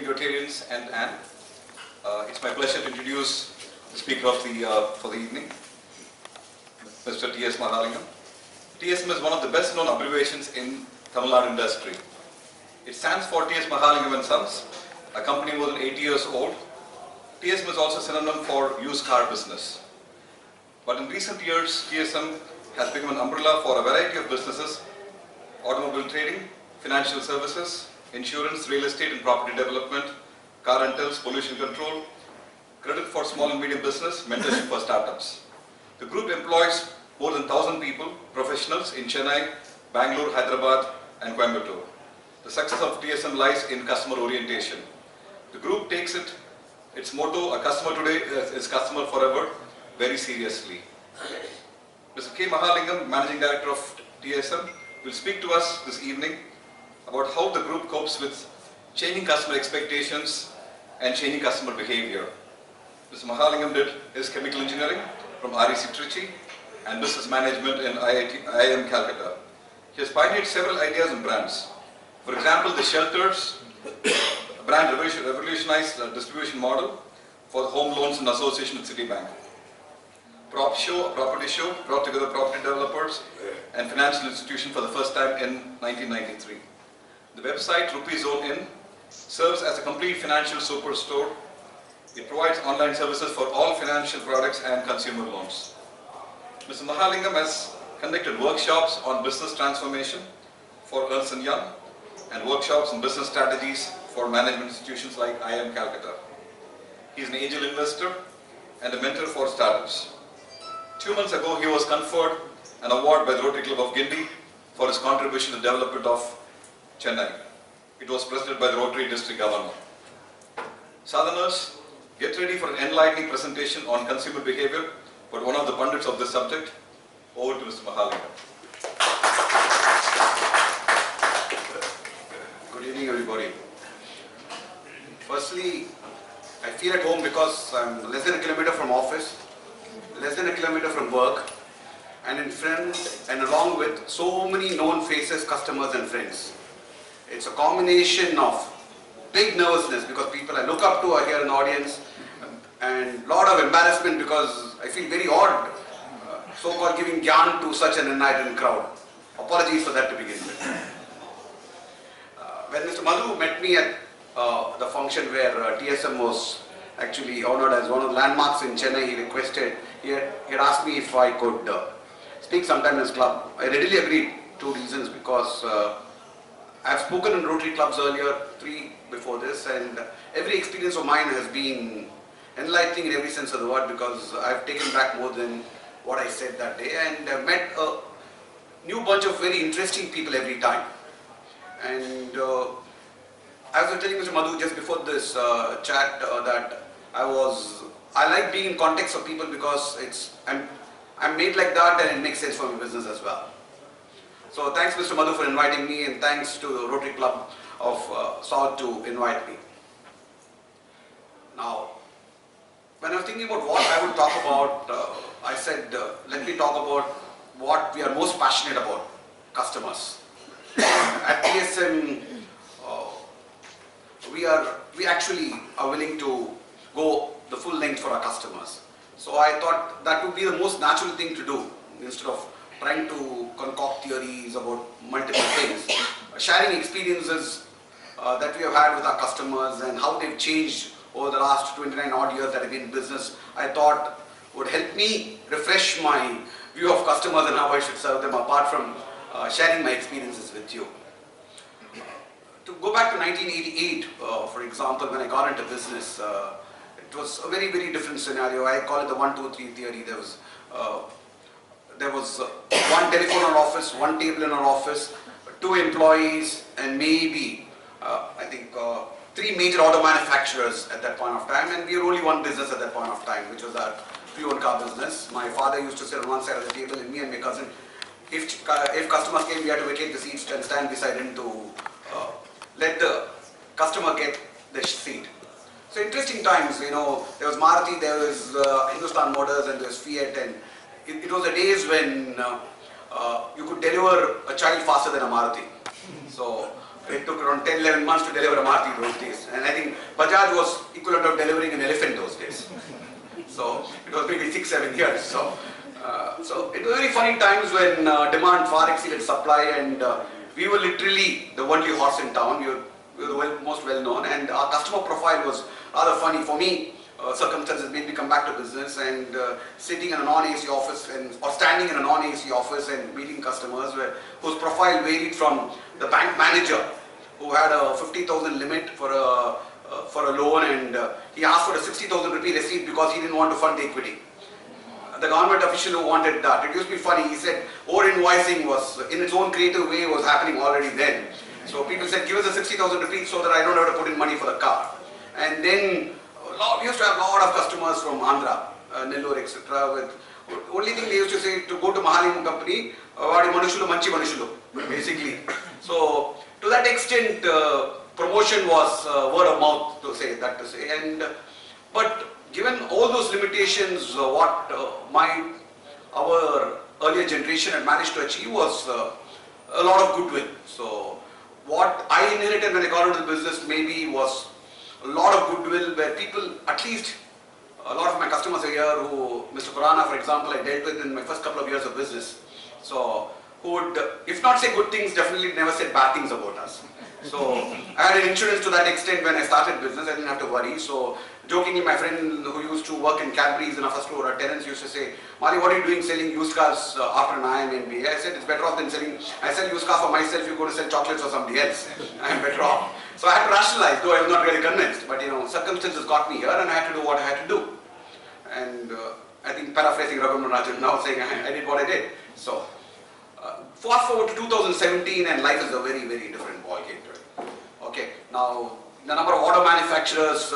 Yotarians and Anne. It's my pleasure to introduce the speaker of for the evening, Mr. T.S. Mahalingam. TSM is one of the best known abbreviations in Tamil Nadu industry. It stands for T.S. Mahalingam and Sons, a company more than 80 years old. TSM is also synonym for used car business. But in recent years, TSM has become an umbrella for a variety of businesses: automobile trading, financial services, insurance, real estate and property development, car rentals, pollution control, credit for small and medium business, mentorship for startups. The group employs more than 1,000 people, professionals in Chennai, Bangalore, Hyderabad and Coimbatore. The success of TSM lies in customer orientation. The group takes its motto, "A customer today is customer forever," very seriously. Mr. K. Mahalingam, Managing Director of TSM, will speak to us this evening about how the group copes with changing customer expectations and changing customer behavior. Mr. Mahalingam did his chemical engineering from REC Trichy and business management in IIM Calcutta. He has pioneered several ideas and brands. For example, the Shelters brand revolutionized the distribution model for the home loans in association with Citibank. Property Show brought together property developers and financial institutions for the first time in 1993. The website Rupee Zone Inn serves as a complete financial superstore. It provides online services for all financial products and consumer loans. Mr. Mahalingam has conducted workshops on business transformation for Ernst & Young and workshops on business strategies for management institutions like IIM Calcutta. He is an angel investor and a mentor for startups. 2 months ago, he was conferred an award by the Rotary Club of Guindy for his contribution to the development of Chennai. It was presented by the Rotary District Governor. Southerners, get ready for an enlightening presentation on consumer behavior by one of the pundits of this subject. Over to Mr. Mahalingam. Good evening, everybody. Firstly, I feel at home because I'm less than a kilometer from office, less than a kilometer from work, and in front and along with so many known faces, customers and friends. It's a combination of big nervousness because people I look up to are here in the audience, and a lot of embarrassment because I feel very odd so-called giving gyan to such an enlightened crowd. Apologies for that to begin with. When Mr. Madhu met me at the function where TSM was actually honored as one of the landmarks in Chennai, he had asked me if I could speak sometime in his club. I readily agreed. 2 reasons: because I've spoken in Rotary clubs earlier, 3 before this, and every experience of mine has been enlightening in every sense of the word, because I've taken back more than what I said that day, and I've met a new bunch of very interesting people every time. And I was telling Mr. Madhu just before this chat that I like being in context of people because I'm made like that, and it makes sense for my business as well. So thanks Mr. Madhu for inviting me, and thanks to the Rotary Club of South to invite me. Now, when I was thinking about what I would talk about, I said let me talk about what we are most passionate about: customers. At TSM, we actually are willing to go the full length for our customers. So I thought that would be the most natural thing to do, instead of trying to concoct theories about multiple things. Sharing experiences that we have had with our customers and how they've changed over the last 29 odd years that I've been in business, I thought would help me refresh my view of customers and how I should serve them, apart from sharing my experiences with you. To go back to 1988, for example, when I got into business, it was a very, very different scenario. I call it the 1, 2, 3 theory. There was one telephone in our office, one table in our office, 2 employees, and maybe, I think, 3 major auto manufacturers at that point of time, and we were only one business at that point of time, which was our pre-owned car business. My father used to sit on one side of the table, and me and my cousin, if customers came, we had to vacate the seats and stand beside him to let the customer get the seat. So interesting times, you know, there was Maruti, there was Hindustan Motors, and there was Fiat, and it was the days when you could deliver a child faster than a Maruti. So It took around 10-11 months to deliver a Maruti those days. And I think Bajaj was equivalent of delivering an elephant those days. So it was maybe 6-7 years. So it was very funny times when demand far exceeded supply, and we were literally the only horse in town. We were the most well known, and our customer profile was rather funny. For me, circumstances made me come back to business, and sitting in a non-AC office or standing in a non-AC office and meeting customers whose profile varied from the bank manager who had a 50,000 limit for a loan, and he asked for a 60,000 rupee receipt because he didn't want to fund the equity. The government official who wanted that, it used to be funny, he said over-invoicing was, in its own creative way, was happening already then. So people said, give us a 60,000 rupees so that I don't have to put in money for the car. And then we used to have a lot of customers from Andhra, Nellore, etc. With only thing they used to say, to go to Mahalingam company, vaadi manushulo manchi manushulo, basically. So to that extent, promotion was word of mouth, to say. But given all those limitations, what our earlier generation had managed to achieve was a lot of goodwill. So what I inherited when I got into the business maybe was a lot of goodwill, where people, at least a lot of my customers are here who, Mr. Khurana, for example, I dealt with in my first couple of years of business. So who would, if not say good things, definitely never said bad things about us. So I had an insurance to that extent when I started business. I didn't have to worry. So jokingly, my friend who used to work in Cadbury's in our first floor, our tenants used to say, Mali, what are you doing selling used cars after an IM MBA? I said, it's better off than selling. I sell used cars for myself, you go to sell chocolates for somebody else. I'm better off. So I had to rationalize, though I was not really convinced. But circumstances got me here, and I had to do what I had to do. And I think paraphrasing Raghunath Rajan now, saying I did what I did. So fast forward to 2017, and life is a very, very different ballgame to it. Okay, now the number of auto manufacturers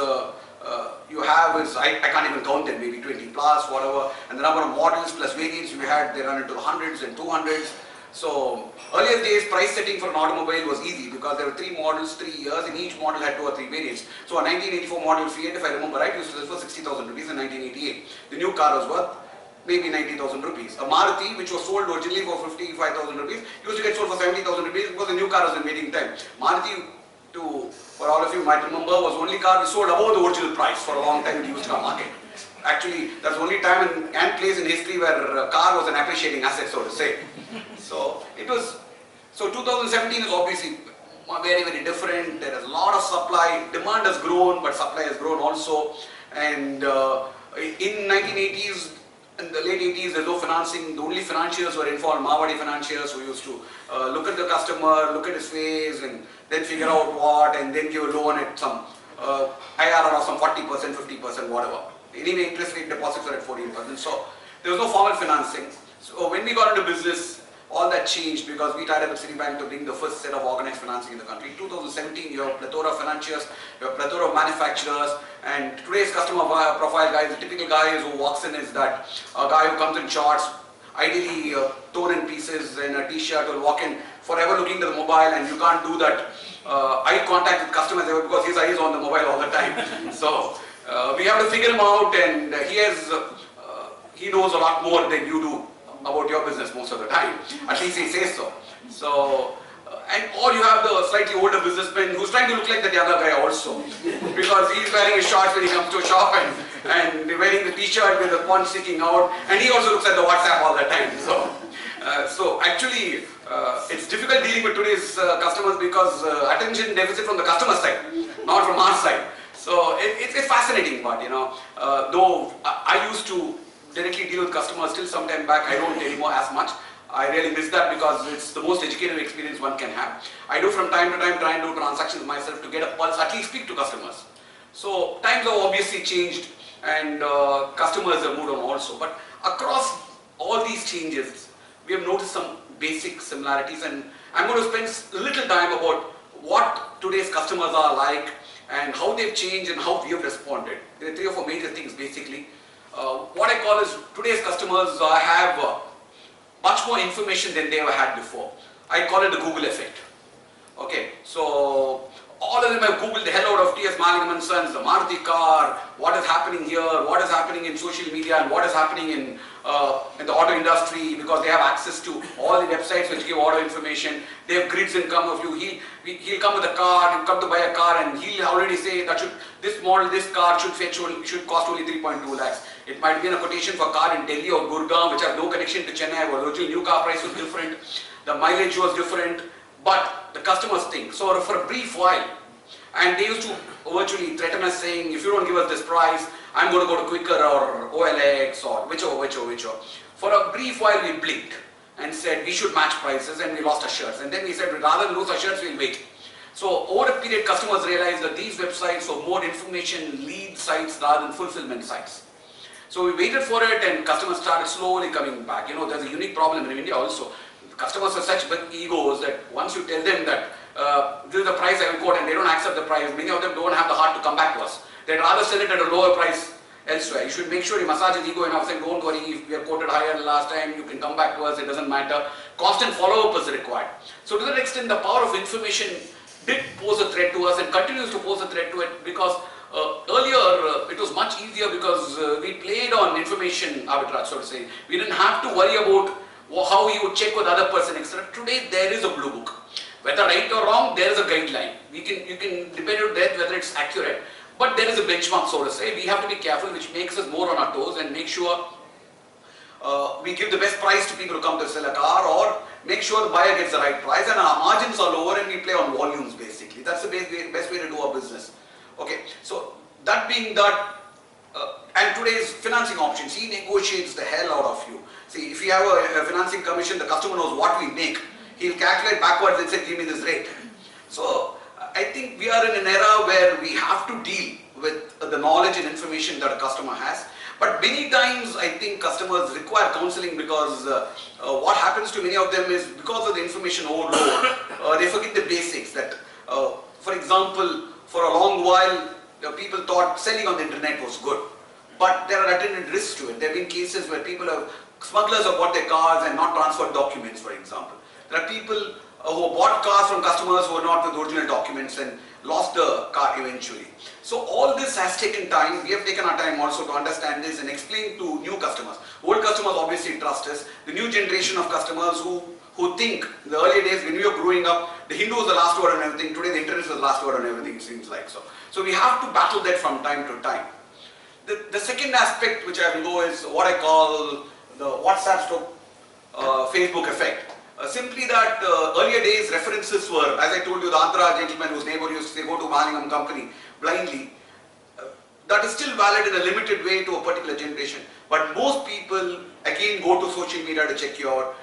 you have is, I can't even count them, maybe 20 plus, whatever. And the number of models plus variants we had, they run into the hundreds and 200s. So earlier days, price setting for an automobile was easy because there were 3 models, 3 years, and each model had 2 or 3 variants. So a 1984 model Fiat, if I remember right, used to sell for 60,000 rupees in 1988. The new car was worth maybe 90,000 rupees. A Maruti, which was sold originally for 55,000 rupees, used to get sold for 70,000 rupees because the new car was in waiting time. Maruti, for all of you might remember, was the only car we sold above the original price for a long time in the used car market. Actually, that's the only time and place in history where a car was an appreciating asset, so to say. So 2017 is obviously very, very different. There is a lot of supply. Demand has grown, but supply has grown also. And in 1980s, in the late 80s, there's no financing. The only financiers were informed Marwadi financiers who used to look at the customer, look at his face, and then figure out what, and then give a loan at some IRR of some 40%, 50%, whatever. Anyway, interest rate deposits are at 14%. So there was no formal financing. So when we got into business, all that changed because we tied up with Citibank to bring the first set of organized financing in the country. In 2017, you have a plethora of financiers, you have a plethora of manufacturers, and today's customer profile guys, the typical guy who walks in is that a guy who comes in shorts, ideally torn in pieces and a t-shirt, will walk in forever looking to the mobile, and you can't do that eye contact with customers ever because his eye is on the mobile all the time. So we have to figure him out, and he knows a lot more than you do about your business most of the time. At least he says so. Or you have the slightly older businessman who's trying to look like the younger guy also, because he's wearing his shorts when he comes to a shop and wearing the t-shirt with the pants sticking out, and he also looks at the WhatsApp all the time. So actually, it's difficult dealing with today's customers because attention deficit from the customer side, not from our side. So it's fascinating, but though I used to directly deal with customers till some time back, I don't anymore as much. I really miss that because it's the most educative experience one can have. I do from time to time try and do transactions myself to get a pulse, at least speak to customers. So times have obviously changed, and customers have moved on also. But across all these changes, we have noticed some basic similarities, and I'm going to spend a little time about what today's customers are like and how they've changed and how we have responded. There are 3 or 4 major things basically. What I call is today's customers have much more information than they ever had before. I call it the Google effect. Okay, so All of them have Googled the hell out of T.S. Mahalingam and Sons, the Maruti car, what is happening here, what is happening in social media, and what is happening in the auto industry, because they have access to all the websites which give auto information. They have grids in come of you. He'll come with a car, he'll come to buy a car, and he'll already say that this model, this car should cost only 3.2 lakhs. It might be in a quotation for a car in Delhi or Gurgaon, which have no connection to Chennai, where the original new car price was different, the mileage was different, but the customers think. So for a brief while, and they used to virtually threaten us saying, if you don't give us this price, I'm going to go to Quicker or OLX or whichever. For a brief while we blinked and said we should match prices, and we lost our shirts. And then we said rather than lose our shirts, we'll wait. So over a period, customers realized that these websites were more information lead sites rather than fulfillment sites. So we waited for it, and customers started slowly coming back. You know, there's a unique problem in India also. Customers have such big egos that once you tell them that this is the price I will quote and they don't accept the price, many of them don't have the heart to come back to us. They'd rather sell it at a lower price elsewhere. You should make sure you massage his ego enough, saying don't worry, if we have quoted higher last time, you can come back to us, it doesn't matter. Constant follow-up is required. So to that extent, the power of information did pose a threat to us and continues to pose a threat to it, because earlier it was much easier because we played on information arbitrage, so to say. We didn't have to worry about how you would check with other person, etc. Today there is a blue book. Whether right or wrong, there is a guideline. You can depend on that whether it's accurate, but there is a benchmark, so to say. We have to be careful, which makes us more on our toes, and make sure we give the best price to people who come to sell a car, or make sure the buyer gets the right price, and our margins are lower, and we play on volumes basically. That's the best way to do our business. Okay, so that being that, and today's financing options, he negotiates the hell out of you. See, if you have a financing commission, the customer knows what we make. He'll calculate backwards and say, give me this rate. So I think we are in an era where we have to deal with the knowledge and information that a customer has. But many times I think customers require counseling, because what happens to many of them is because of the information overload, they forget the basics. That, for example, for a long while, people thought selling on the internet was good. But there are attendant risks to it. There have been cases where smugglers have bought their cars and not transferred documents, for example. There are people who bought cars from customers who were not with original documents and lost the car eventually. So all this has taken time. We have taken our time also to understand this and explain to new customers. Old customers obviously trust us. The new generation of customers who think, in the earlier days when we were growing up, the Hindu was the last word on everything. Today the internet is the last word on everything, it seems like so. So we have to battle that from time to time. The second aspect which I will go is what I call the WhatsApp to Facebook effect. Simply that earlier days references were, as I told you, the Andhra gentleman whose neighbor used to say go to Mahalingam company blindly. That is still valid in a limited way to a particular generation. But most people again go to social media to check you out,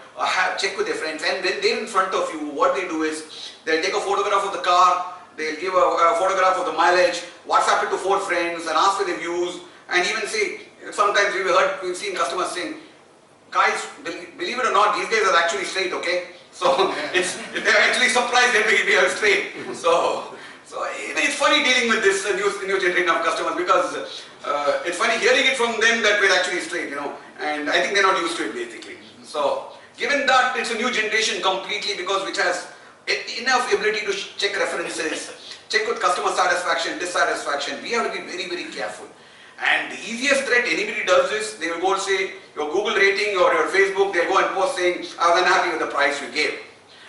check with their friends, and when they're in front of you, what they do is they'll take a photograph of the car, they'll give a photograph of the mileage, WhatsApp it to 4 friends and ask for their views, and even say, sometimes we've seen customers saying, guys, believe it or not, these guys are actually straight, okay? So they're actually surprised that we are straight. So it's funny dealing with this new generation of customers, because it's funny hearing it from them that we're actually straight, you know, and I think they're not used to it basically. So given that it's a new generation completely, because which has enough ability to check references, check with customer satisfaction, dissatisfaction, we have to be very, very careful. And the easiest threat anybody does is, they will go and say, your Google rating or your Facebook, they'll go and post saying, I was unhappy with the price you gave.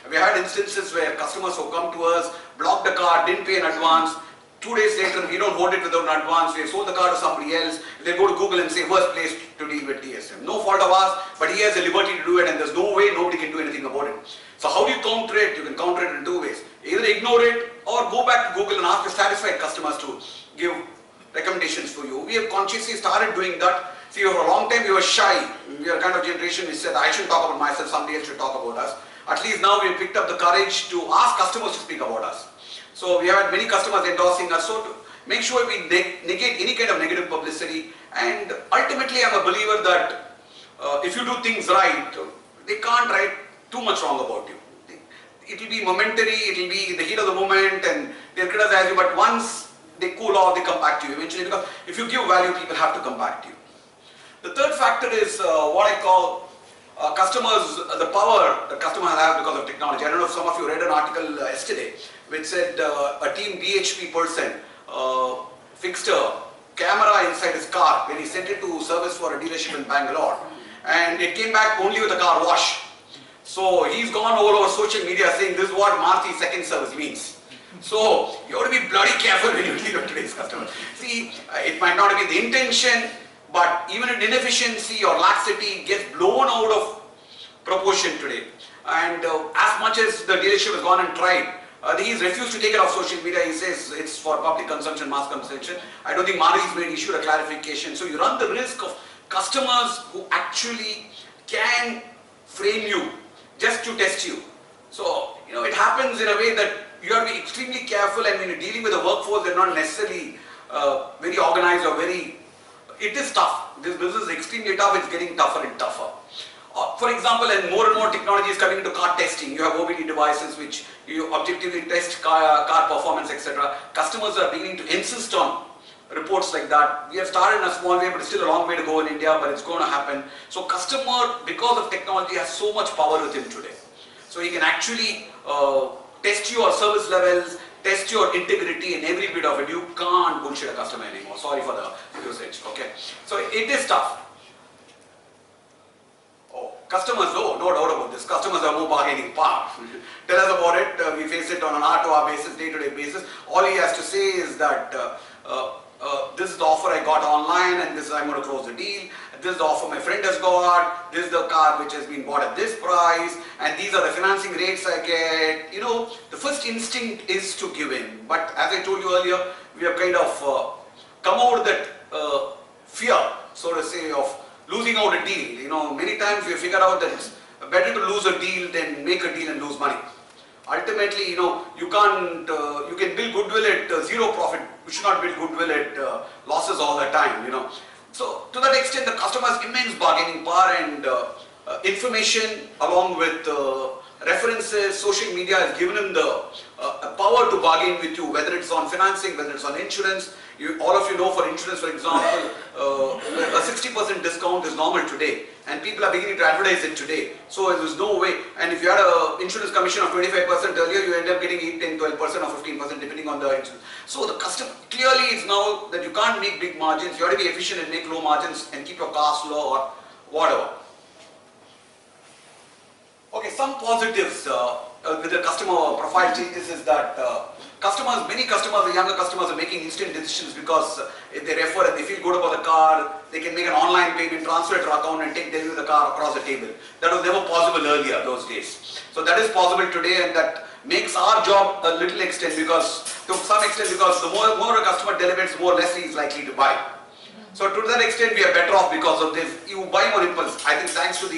We had instances where customers who come to us, blocked the car, didn't pay in advance. 2 days later, we don't hold it without an advance, we have sold the car to somebody else. They go to Google and say, worst place to deal with TSM. No fault of ours, but he has the liberty to do it, and there's no way nobody can do anything about it. So how do you counter it? You can counter it in 2 ways. Either ignore it, or go back to Google and ask the satisfied customers to give recommendations for you. We have consciously started doing that. See, for a long time we were shy. We are a kind of generation which said, I shouldn't talk about myself, somebody else should talk about us. At least now we have picked up the courage to ask customers to speak about us. So we have had many customers endorsing us. So to make sure we negate any kind of negative publicity. And ultimately I'm a believer that if you do things right, they can't write too much wrong about you. It will be momentary, it will be in the heat of the moment, and they'll criticize you, but once they cool off, they come back to you eventually, because if you give value, people have to come back to you. The third factor is what I call the power that customers have because of technology. I don't know if some of you read an article yesterday which said a team BHP person fixed a camera inside his car when he sent it to service for a dealership in Bangalore, and it came back only with a car wash. So he's gone all over social media saying this is what Maruti second service means. So you have to be bloody careful when you deal with today's customers. See, it might not be the intention, but even an inefficiency or laxity gets blown out of proportion today. And as much as the dealership has gone and tried, he's refused to take it off social media. He says it's for public consumption, mass consumption. I don't think Maruti has made issued a clarification. So you run the risk of customers who actually can frame you just to test you. So, it happens in a way that you have to be extremely careful, and when you're dealing with a workforce, they're not necessarily very organized or it is tough. This business is extremely tough. It's getting tougher and tougher. For example, and more technology is coming into car testing. You have OBD devices which you objectively test car performance, etc. Customers are beginning to insist on reports like that. We have started in a small way, but it's still a long way to go in India, but it's going to happen. So customer, because of technology, has so much power with him today. So he can actually test your service levels, test your integrity and every bit of it. You can't bullshit a customer anymore. Sorry for the usage, okay? So it is tough. Customers, no doubt about this. Customers are more bargaining power. Tell us about it. We face it on an hour-to-hour basis, day-to-day basis. All he has to say is that this is the offer I got online, and this I'm going to close the deal. This is the offer my friend has got. This is the car which has been bought at this price, and these are the financing rates I get. The first instinct is to give in. But as I told you earlier, we have kind of come out of that fear, so to say, of losing out a deal. Many times we have figured out that it's better to lose a deal than make a deal and lose money. Ultimately, you can build goodwill at zero profit. You should not build goodwill at losses all the time, So, to that extent, the customer has immense bargaining power, and information along with references, social media has given him the power to bargain with you, whether it's on financing, whether it's on insurance. All of you know, for insurance, for example, a 60% discount is normal today, and people are beginning to advertise it today. So there's no way. And if you had an insurance commission of 25% earlier, you end up getting 8, 10, 12% or 15% depending on the insurance. So the customer, clearly it's now that you can't make big margins. You have to be efficient and make low margins and keep your costs low or whatever. Okay, some positives with the customer profile changes is that many customers, the younger customers, are making instant decisions because if they refer and they feel good about the car, they can make an online payment, transfer it to their account and take delivery of the car across the table. That was never possible earlier, those days. So that is possible today, and that makes our job a little extent because, to some extent, because the more a customer delivers, the more less he is likely to buy. So to that extent, we are better off because of this. You buy more impulse. I think thanks to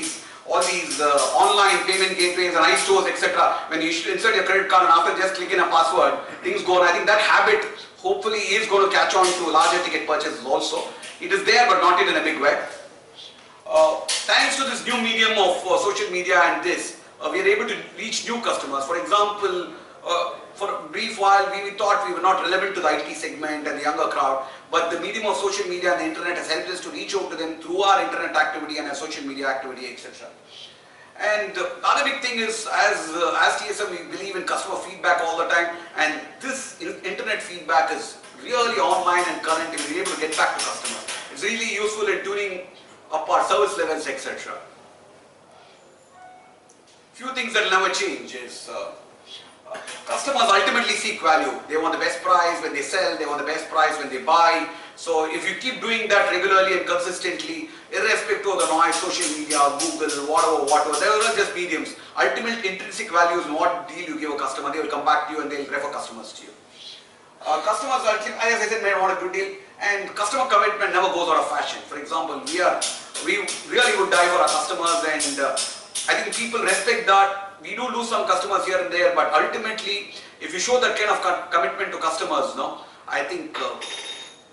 all these online payment gateways and iStores, etc. When you insert your credit card and after just clicking a password, things go on. I think that habit hopefully is going to catch on to larger ticket purchases also. It is there, but not in a big way. Thanks to this new medium of social media and this, we are able to reach new customers. For example, for a brief while we thought we were not relevant to the IT segment and the younger crowd, but the medium of social media and the internet has helped us to reach out to them through our internet activity and our social media activity, etc. And the other big thing is, as TSM, we believe in customer feedback all the time, and this internet feedback is really online and current, and we're able to get back to customers. It's really useful in tuning up our service levels, etc. Few things that will never change is customers ultimately seek value. They want the best price when they sell, they want the best price when they buy. So if you keep doing that regularly and consistently, irrespective of the noise, social media, Google, whatever, they are just mediums. Ultimate intrinsic value is what deal you give a customer. They will come back to you and they will refer customers to you. Customers, as I said, may want a good deal, and customer commitment never goes out of fashion. For example, we really would die for our customers, and I think people respect that. We do lose some customers here and there, but ultimately, if you show that kind of commitment to customers, I think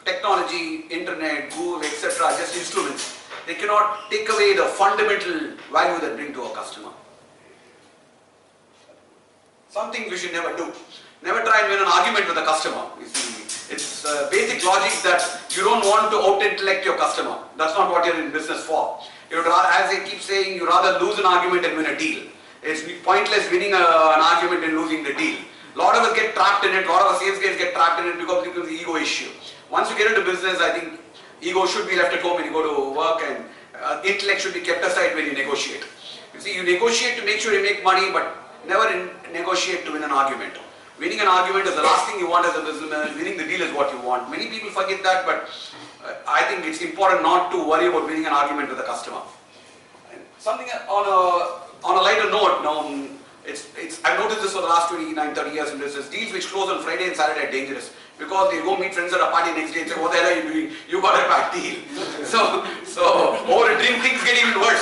technology, internet, Google, etc. are just instruments. They cannot take away the fundamental value that bring to a customer. Something we should never do. Never try and win an argument with a customer. It's basic logic that you don't want to out-intellect your customer. That's not what you're in business for. You would rather, as I keep saying, you rather lose an argument and win a deal. It's pointless winning an argument and losing the deal. A lot of us get trapped in it, a lot of our sales guys get trapped in it because it becomes an ego issue. Once you get into business, I think ego should be left at home when you go to work, and intellect should be kept aside when you negotiate. You see, you negotiate to make sure you make money, but never negotiate to win an argument. Winning an argument is the last thing you want as a businessman. Winning the deal is what you want. Many people forget that, but I think it's important not to worry about winning an argument with a customer. And something on a lighter note, I've noticed this for the last 29, 30 years in business. Deals which close on Friday and Saturday are dangerous because they go meet friends at a party next day and say, what the hell are you doing? You got a bad deal. So over a drink things get even worse.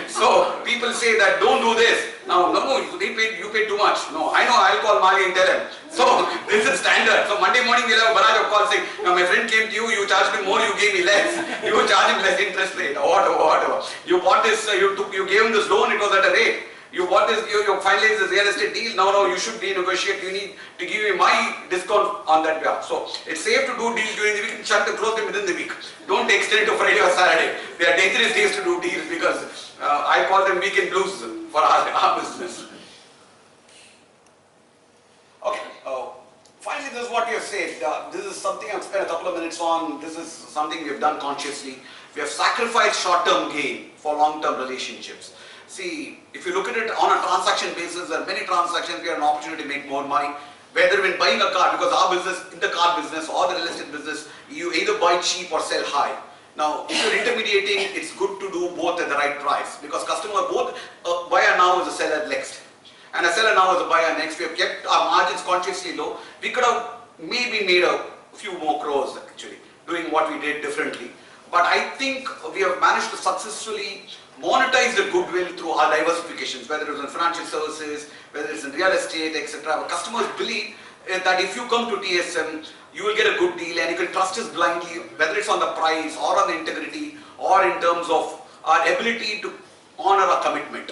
So people say that don't do this. No, you paid too much. No, I know, I'll call Mali and tell him. So this is standard. So Monday morning we'll have a barrage of calls saying, now my friend came to you, you charged me more, you gave me less. You charge him less interest rate or whatever. You bought this, you gave him this loan, it was at a rate. You bought this, you finalized this real estate deal, now you should renegotiate, you need to give me my discount on that behalf. So it's safe to do deals during the week and shut them, close them within the week. Don't extend it to Friday or Saturday. They are dangerous days to do deals because I call them weekend blues for our business. Okay, finally this is what we have said. This is something I've spent a couple of minutes on. This is something we have done consciously. We have sacrificed short-term gain for long-term relationships. See, if you look at it on a transaction basis, there are many transactions we have an opportunity to make more money. Whether when buying a car, because our business, in the car business or the real estate business, you either buy cheap or sell high. Now, if you're intermediating, it's good to do both at the right price because customer, both a buyer now is a seller next. And a seller now is a buyer next. We have kept our margins consciously low. We could have maybe made a few more crores actually, doing what we did differently. But I think we have managed to successfully monetize the goodwill through our diversifications, whether it's in financial services, whether it's in real estate, etc. Our customers believe that if you come to TSM, you will get a good deal and you can trust us blindly, whether it's on the price or on the integrity or in terms of our ability to honor our commitment.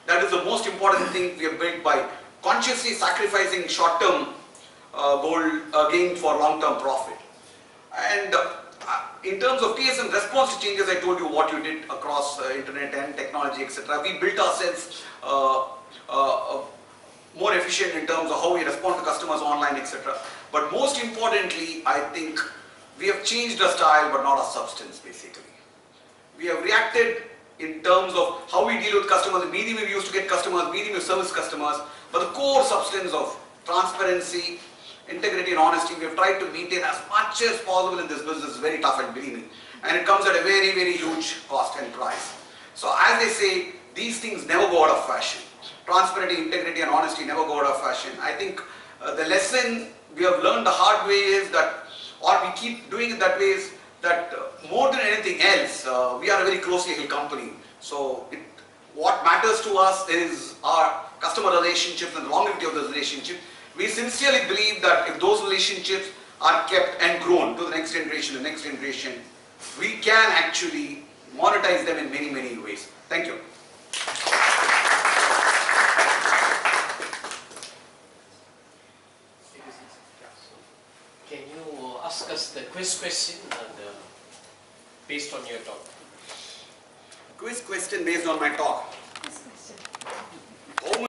That is the most important thing we have built by consciously sacrificing short-term gain for long-term profit. And in terms of TSM response to changes, I told you what you did across internet and technology, etc. We built ourselves more efficient in terms of how we respond to customers online, etc. But most importantly, I think we have changed our style but not our substance basically. We have reacted in terms of how we deal with customers. The medium we used to get customers, medium we service customers, but the core substance of transparency, integrity and honesty, we have tried to maintain as much as possible in this business. Is very tough and believe me. And it comes at a very, very huge cost and price. So as they say, these things never go out of fashion. Transparency, integrity and honesty never go out of fashion. I think the lesson we have learned the hard way is that, or we keep doing it that way, is that more than anything else, we are a very closely held company. So what matters to us is our customer relationships and the longevity of those relationships. We sincerely believe that if those relationships are kept and grown to the next generation, we can actually monetize them in many, many ways. Thank you. Can you ask us the quiz question based on your talk? Quiz question based on my talk.